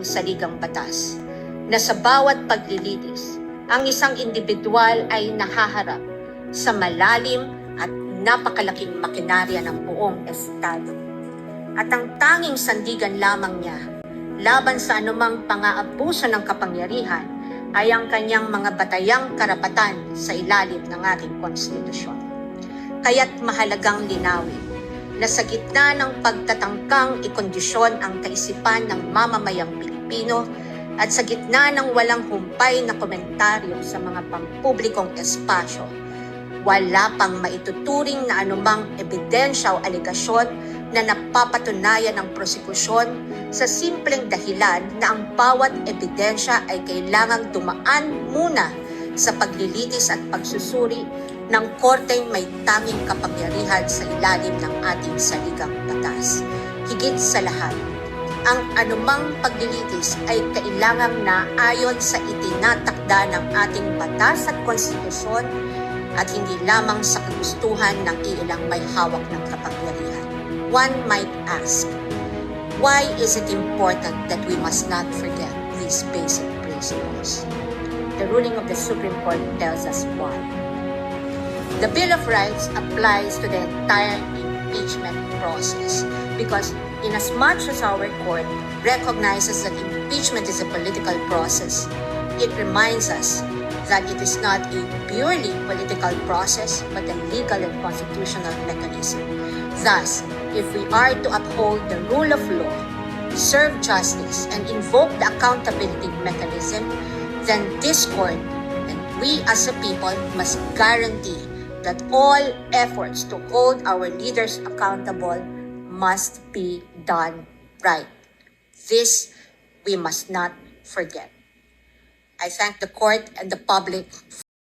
ating saligang batas na sa bawat paglilitis, ang isang individual ay nahaharap sa malalim at napakalaking makinarya ng buong Estado. At ang tanging sandigan lamang niya laban sa anumang pang-aabuso ng kapangyarihan ay ang kanyang mga batayang karapatan sa ilalim ng ating konstitusyon. Kaya't mahalagang linawin na sa gitna ng pagtatangkang ikondisyon ang kaisipan ng mamamayang Pilipino at sa gitna ng walang humpay na komentaryo sa mga pampublikong espasyo, wala pang maituturing na anumang ebidensya o aligasyon na napapatunayan ng prosekusyon sa simpleng dahilan na ang bawat ebidensya ay kailangang dumaan muna sa paglilitis at pagsusuri ng korteng may tanging kapangyarihan sa ilalim ng ating saligang batas. Higit sa lahat, ang anumang paglilitis ay kailangang naayon sa itinatakda ng ating batas at konstitusyon at hindi lamang sa kagustuhan ng iilang may hawak ng kapangyarihan. One might ask, why is it important that we must not forget these basic principles? The ruling of the Supreme Court tells us why. The Bill of Rights applies to the entire impeachment process because inasmuch as our court recognizes that impeachment is a political process, it reminds us that it is not a purely political process but a legal and constitutional mechanism. Thus, if we are to uphold the rule of law, serve justice, and invoke the accountability mechanism, then this court and we as a people must guarantee that all efforts to hold our leaders accountable must be done right. This we must not forget. I thank the court and the public